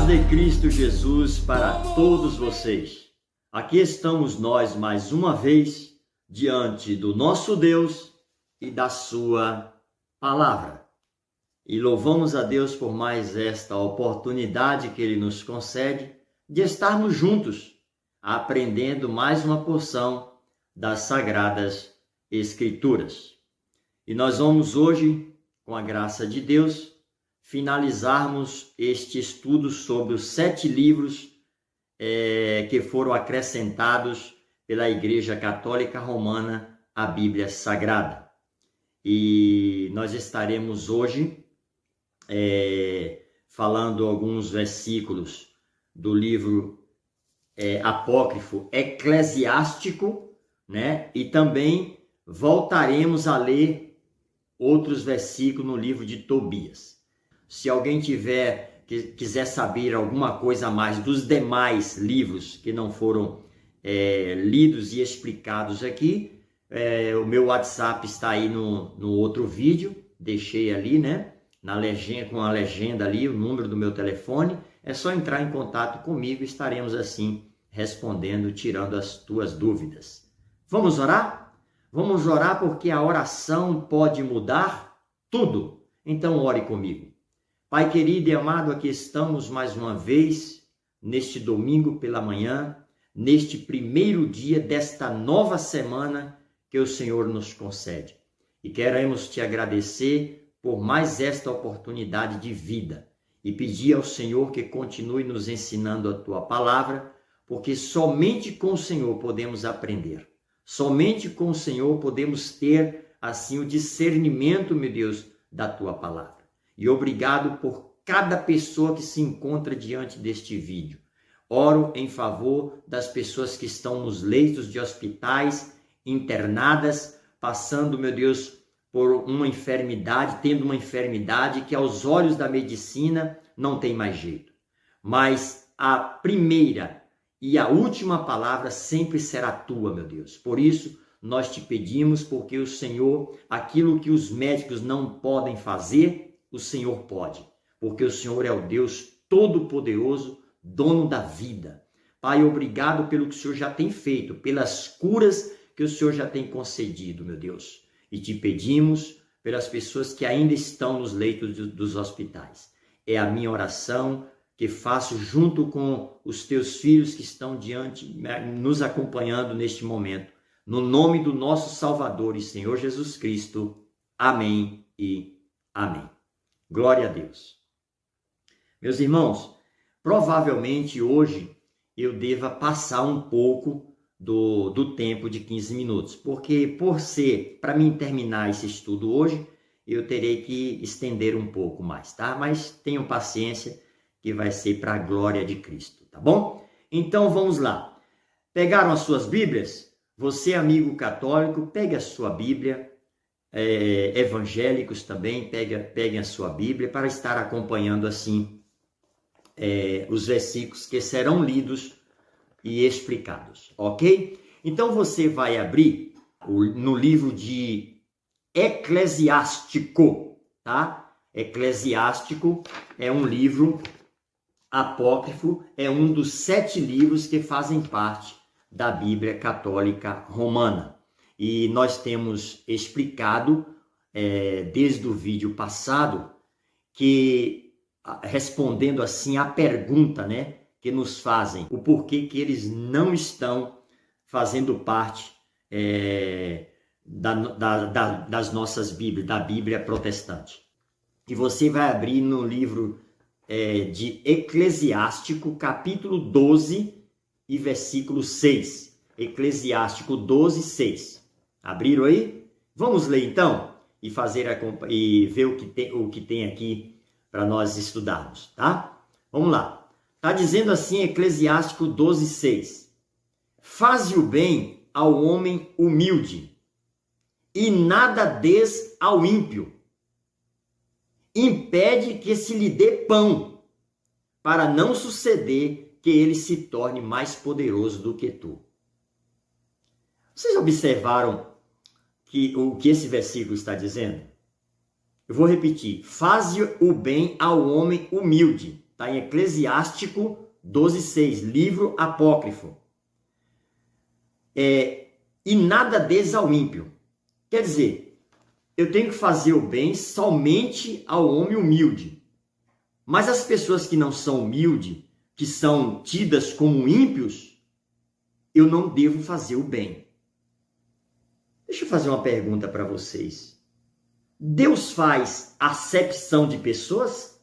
de Cristo Jesus para todos vocês. Aqui estamos nós mais uma vez diante do nosso Deus e da sua palavra. E louvamos a Deus por mais esta oportunidade que Ele nos concede de estarmos juntos, aprendendo mais uma porção das Sagradas Escrituras. E nós vamos hoje, com a graça de Deus, finalizarmos este estudo sobre os 7 livros que foram acrescentados pela Igreja Católica Romana à Bíblia Sagrada. E nós estaremos hoje falando alguns versículos do livro apócrifo Eclesiástico, né? E também voltaremos a ler outros versículos no livro de Tobias. Se alguém quiser saber alguma coisa a mais dos demais livros que não foram lidos e explicados aqui, o meu WhatsApp está aí no outro vídeo, deixei ali, né? Na legenda, com a legenda ali, o número do meu telefone. É só entrar em contato comigo, estaremos assim respondendo, tirando as tuas dúvidas. Vamos orar? Vamos orar porque a oração pode mudar tudo. Então ore comigo. Pai querido e amado, aqui estamos mais uma vez, neste domingo pela manhã, neste primeiro dia desta nova semana que o Senhor nos concede. E queremos te agradecer por mais esta oportunidade de vida e pedir ao Senhor que continue nos ensinando a tua palavra, porque somente com o Senhor podemos aprender. Somente com o Senhor podemos ter, assim, o discernimento, meu Deus, da tua palavra. E obrigado por cada pessoa que se encontra diante deste vídeo. Oro em favor das pessoas que estão nos leitos de hospitais, internadas, passando, meu Deus, por uma enfermidade, tendo uma enfermidade que aos olhos da medicina não tem mais jeito. Mas a primeira e a última palavra sempre será tua, meu Deus. Por isso, nós te pedimos, porque o Senhor, aquilo que os médicos não podem fazer, o Senhor pode, porque o Senhor é o Deus Todo-Poderoso, dono da vida. Pai, obrigado pelo que o Senhor já tem feito, pelas curas que o Senhor já tem concedido, meu Deus. E te pedimos pelas pessoas que ainda estão nos leitos dos hospitais. É a minha oração que faço junto com os teus filhos que estão nos acompanhando neste momento. No nome do nosso Salvador e Senhor Jesus Cristo. Amém e amém. Glória a Deus. Meus irmãos, provavelmente hoje eu deva passar um pouco do tempo de 15 minutos, porque para mim terminar esse estudo hoje, eu terei que estender um pouco mais, tá? Mas tenham paciência que vai ser para a glória de Cristo, tá bom? Então vamos lá. Pegaram as suas Bíblias? Você, amigo católico, pegue a sua Bíblia. Evangélicos também, peguem a sua Bíblia para estar acompanhando assim os versículos que serão lidos e explicados, ok? Então você vai abrir no livro de Eclesiástico, tá? Eclesiástico é um livro apócrifo, é um dos 7 livros que fazem parte da Bíblia Católica Romana. E nós temos explicado, desde o vídeo passado, que respondendo assim a pergunta, né, que nos fazem, o porquê que eles não estão fazendo parte das nossas Bíblias, da Bíblia protestante. E você vai abrir no livro de Eclesiástico, capítulo 12 e versículo 6. Eclesiástico 12, 6. Abriram aí? Vamos ler então e ver o que tem aqui para nós estudarmos, tá? Vamos lá. Está dizendo assim, Eclesiástico 12, 6. Faze o bem ao homem humilde e nada des ao ímpio. Impede que se lhe dê pão, para não suceder que ele se torne mais poderoso do que tu. Vocês observaram o que esse versículo está dizendo? Eu vou repetir. Faze o bem ao homem humilde Está em Eclesiástico 12:6, livro apócrifo. E nada des ao ímpio. Quer dizer, eu tenho que fazer o bem somente ao homem humilde. Mas as pessoas que não são humildes, que são tidas como ímpios, eu não devo fazer o bem. Deixa eu fazer uma pergunta para vocês. Deus faz acepção de pessoas?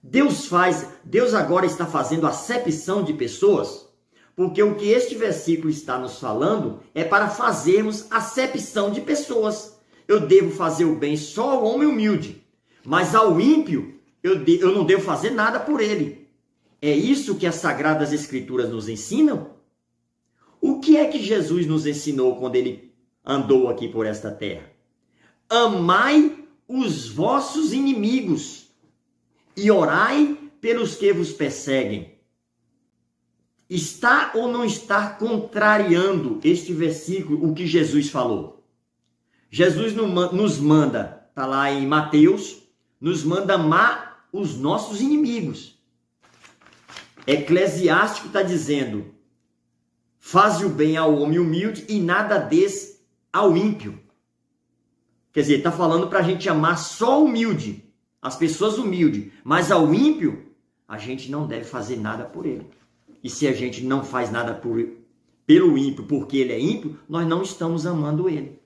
Deus agora está fazendo acepção de pessoas? Porque o que este versículo está nos falando é para fazermos acepção de pessoas. Eu devo fazer o bem só ao homem humilde, mas ao ímpio eu não devo fazer nada por ele. É isso que as Sagradas Escrituras nos ensinam? O que é que Jesus nos ensinou quando ele andou aqui por esta terra? Amai os vossos inimigos e orai pelos que vos perseguem. Está ou não está contrariando este versículo o que Jesus falou? Jesus nos manda, está lá em Mateus, nos manda amar os nossos inimigos. Eclesiástico está dizendo, faze o bem ao homem humilde e nada des ao ímpio. Quer dizer, está falando para a gente amar só o humilde, as pessoas humildes, mas ao ímpio, a gente não deve fazer nada por ele. E se a gente não faz nada pelo ímpio, porque ele é ímpio, nós não estamos amando ele.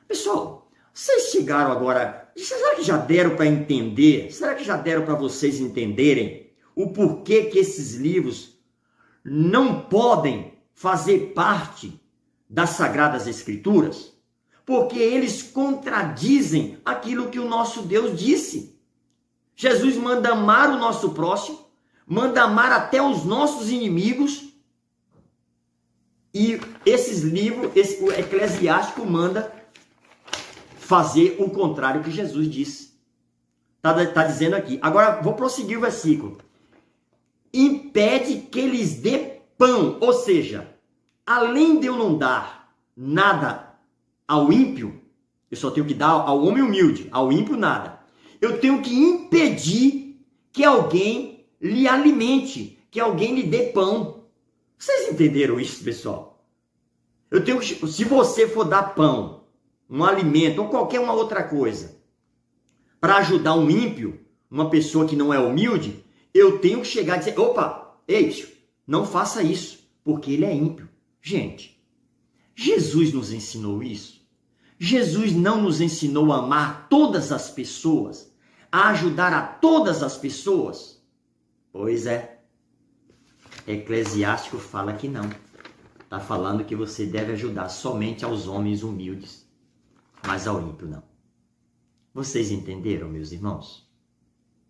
Pessoal, vocês chegaram agora, será que já deram para entender? Será que já deram para vocês entenderem o porquê que esses livros não podem fazer parte das Sagradas Escrituras? Porque eles contradizem aquilo que o nosso Deus disse. Jesus manda amar o nosso próximo, manda amar até os nossos inimigos, e esses livros, o Eclesiástico manda fazer o contrário que Jesus disse. Está dizendo aqui. Agora, vou prosseguir o versículo. Impede que lhes dê pão, ou seja, além de eu não dar nada ao ímpio, eu só tenho que dar ao homem humilde, ao ímpio nada. Eu tenho que impedir que alguém lhe alimente, que alguém lhe dê pão. Vocês entenderam isso, pessoal? Se você for dar pão, um alimento ou qualquer uma outra coisa, para ajudar um ímpio, uma pessoa que não é humilde, eu tenho que chegar e dizer, opa, ei, não faça isso, porque ele é ímpio. Gente, Jesus nos ensinou isso? Jesus não nos ensinou a amar todas as pessoas, a ajudar a todas as pessoas? Pois é. Eclesiástico fala que não. Está falando que você deve ajudar somente aos homens humildes, mas ao ímpio não. Vocês entenderam, meus irmãos?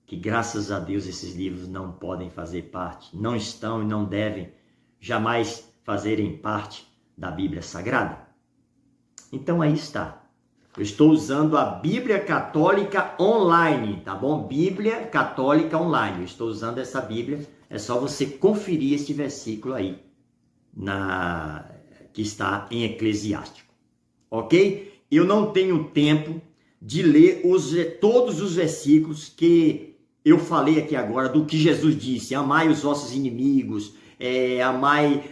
Que graças a Deus esses livros não podem fazer parte, não estão e não devem jamais fazerem parte da Bíblia Sagrada? Então aí está. Eu estou usando a Bíblia Católica Online, tá bom? Bíblia Católica Online. Eu estou usando essa Bíblia. É só você conferir este versículo aí, que está em Eclesiástico. Ok? Eu não tenho tempo de ler todos os versículos que eu falei aqui agora, do que Jesus disse. Amai os vossos inimigos,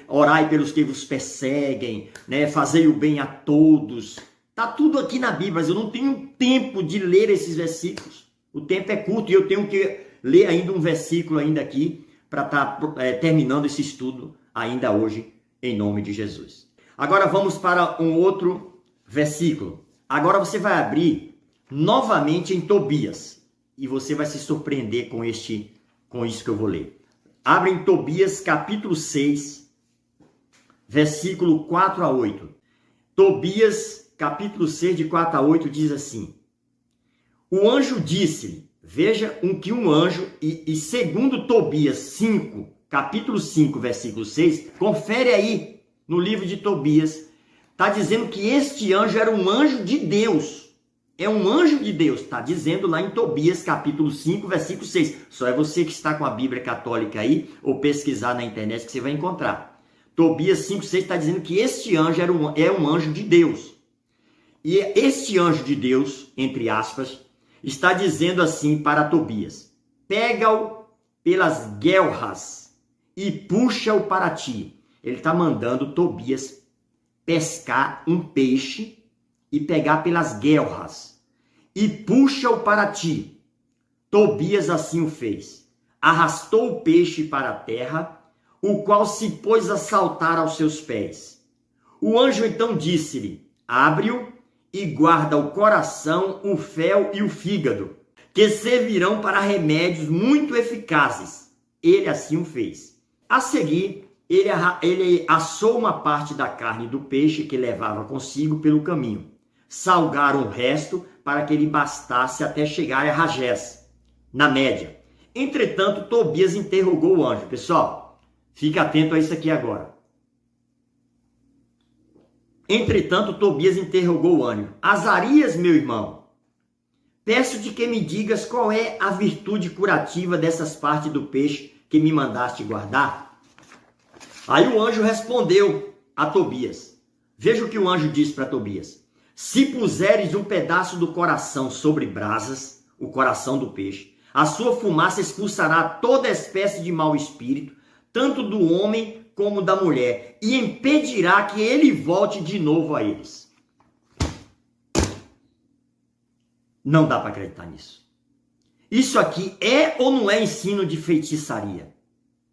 orai pelos que vos perseguem, né? Fazei o bem a todos. Está tudo aqui na Bíblia, mas eu não tenho tempo de ler esses versículos. O tempo é curto e eu tenho que ler ainda um versículo ainda aqui para estar terminando esse estudo ainda hoje, em nome de Jesus. Agora vamos para um outro versículo. Agora você vai abrir novamente em Tobias e você vai se surpreender com isso que eu vou ler. Abre em Tobias capítulo 6, versículo 4 a 8. Tobias capítulo 6, de 4 a 8 diz assim: o anjo disse-lhe, veja que um anjo, e segundo Tobias 5, capítulo 5, versículo 6, confere aí no livro de Tobias, está dizendo que este anjo era um anjo de Deus. É um anjo de Deus, está dizendo lá em Tobias, capítulo 5, versículo 6. Só é você que está com a Bíblia Católica aí, ou pesquisar na internet que você vai encontrar. Tobias 5, 6 está dizendo que este anjo é um anjo de Deus. E este anjo de Deus, entre aspas, está dizendo assim para Tobias: pega-o pelas guelras e puxa-o para ti. Ele está mandando Tobias pescar um peixe e pegar pelas guelras e puxa-o para ti. Tobias assim o fez. Arrastou o peixe para a terra, o qual se pôs a saltar aos seus pés. O anjo então disse-lhe: abre-o e guarda o coração, o fel e o fígado, que servirão para remédios muito eficazes. Ele assim o fez. A seguir, ele assou uma parte da carne do peixe que levava consigo pelo caminho. Salgaram o resto para que lhe bastasse até chegar a Ragés, na média. Entretanto, Tobias interrogou o anjo. Pessoal, fica atento a isso aqui agora. Entretanto, Tobias interrogou o anjo: Azarias, meu irmão, peço-te que me digas qual é a virtude curativa dessas partes do peixe que me mandaste guardar. Aí o anjo respondeu a Tobias. Veja o que o anjo disse para Tobias: se puseres um pedaço do coração sobre brasas, o coração do peixe, a sua fumaça expulsará toda espécie de mau espírito, tanto do homem como da mulher, e impedirá que ele volte de novo a eles. Não dá para acreditar nisso. Isso aqui é ou não é ensino de feitiçaria?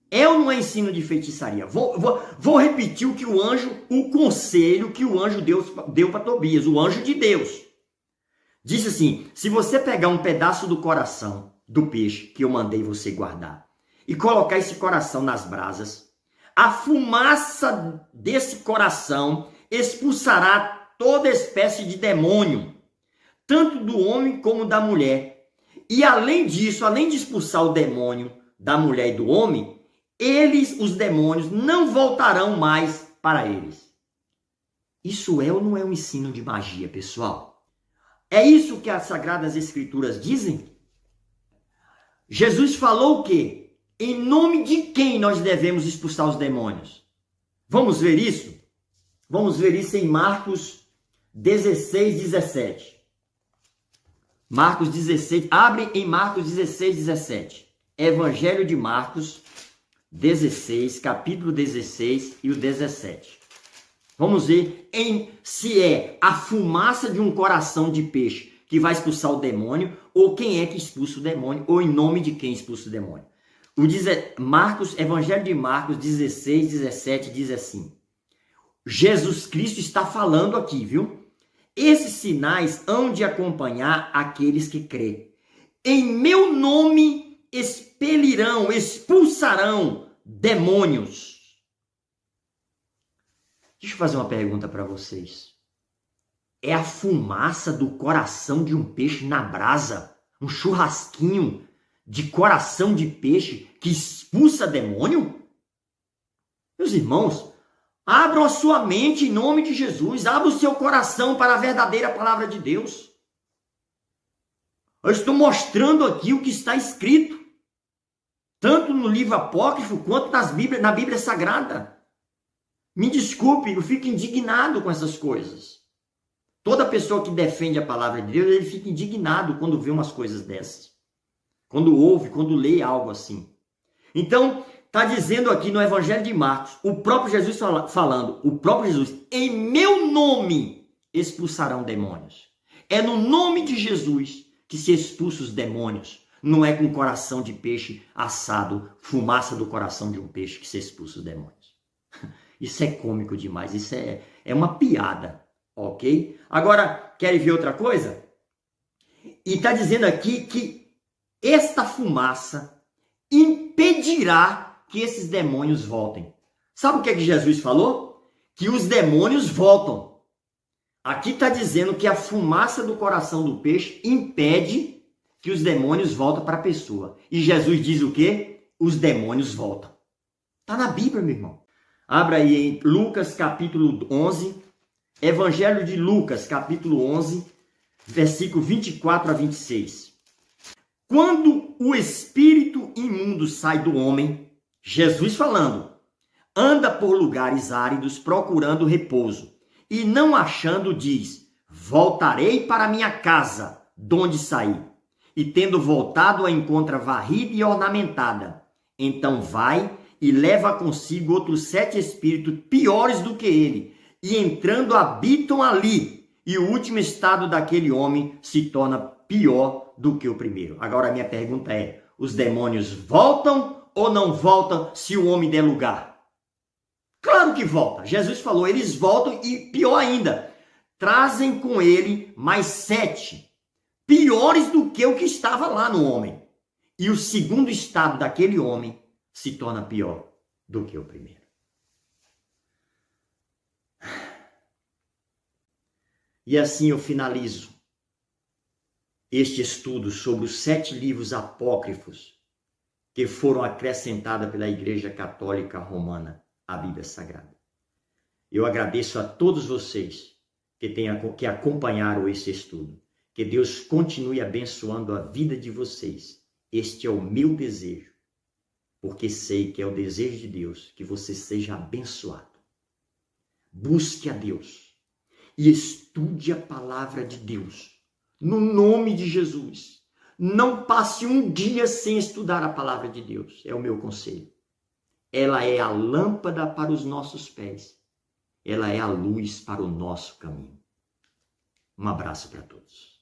É ou não é ensino de feitiçaria? Vou repetir o conselho que o anjo deu para Tobias, o anjo de Deus. Disse assim: se você pegar um pedaço do coração do peixe que eu mandei você guardar e colocar esse coração nas brasas, a fumaça desse coração expulsará toda espécie de demônio, tanto do homem como da mulher. E além disso, além de expulsar o demônio da mulher e do homem, os demônios, não voltarão mais para eles. Isso é ou não é um ensino de magia, pessoal? É isso que as Sagradas Escrituras dizem? Jesus falou o quê? Em nome de quem nós devemos expulsar os demônios? Vamos ver isso? Vamos ver isso em Marcos 16, 17. Marcos 16, abre em Marcos 16, 17. Evangelho de Marcos 16, capítulo 16 e o 17. Vamos ver se é a fumaça de um coração de peixe que vai expulsar o demônio, ou quem é que expulsa o demônio, ou em nome de quem expulsa o demônio. Evangelho de Marcos 16, 17 diz assim: Jesus Cristo está falando aqui, viu? Esses sinais hão de acompanhar aqueles que crêem. Em meu nome expulsarão demônios. Deixa eu fazer uma pergunta para vocês. É a fumaça do coração de um peixe na brasa, um churrasquinho de coração de peixe que expulsa demônio? Meus irmãos, abram a sua mente em nome de Jesus, abra o seu coração para a verdadeira palavra de Deus. Eu estou mostrando aqui o que está escrito, tanto no livro apócrifo quanto na Bíblia Sagrada. Me desculpe, eu fico indignado com essas coisas. Toda pessoa que defende a palavra de Deus, ele fica indignado quando vê umas coisas dessas. Quando ouve, quando lê algo assim. Então, está dizendo aqui no Evangelho de Marcos, o próprio Jesus falando, o próprio Jesus, em meu nome expulsarão demônios. É no nome de Jesus que se expulsa os demônios. Não é com coração de peixe assado, fumaça do coração de um peixe que se expulsa os demônios. Isso é cômico demais, isso é uma piada, ok? Agora, querem ver outra coisa? E está dizendo aqui que esta fumaça impedirá que esses demônios voltem. Sabe o que é que Jesus falou? Que os demônios voltam. Aqui está dizendo que a fumaça do coração do peixe impede que os demônios voltem para a pessoa. E Jesus diz o quê? Os demônios voltam. Está na Bíblia, meu irmão. Abra aí em Lucas capítulo 11, Evangelho de Lucas capítulo 11, versículo 24 a 26. Quando o espírito imundo sai do homem, Jesus falando, anda por lugares áridos procurando repouso, e não achando diz, voltarei para minha casa, donde saí. e tendo voltado a encontra varrida e ornamentada. Então vai e leva consigo outros 7 espíritos piores do que ele, e entrando habitam ali, e o último estado daquele homem se torna pior do que o primeiro. Agora a minha pergunta é, os demônios voltam ou não voltam se o homem der lugar? Claro que volta. Jesus falou, eles voltam e pior ainda, trazem com ele mais 7, piores do que o que estava lá no homem. E o segundo estado daquele homem se torna pior do que o primeiro. E assim eu finalizo este estudo sobre os 7 livros apócrifos que foram acrescentados pela Igreja Católica Romana à Bíblia Sagrada. Eu agradeço a todos vocês que acompanharam esse estudo. Que Deus continue abençoando a vida de vocês. Este é o meu desejo, porque sei que é o desejo de Deus que você seja abençoado. Busque a Deus e estude a palavra de Deus. No nome de Jesus. Não passe um dia sem estudar a palavra de Deus. É o meu conselho. Ela é a lâmpada para os nossos pés. Ela é a luz para o nosso caminho. Um abraço para todos.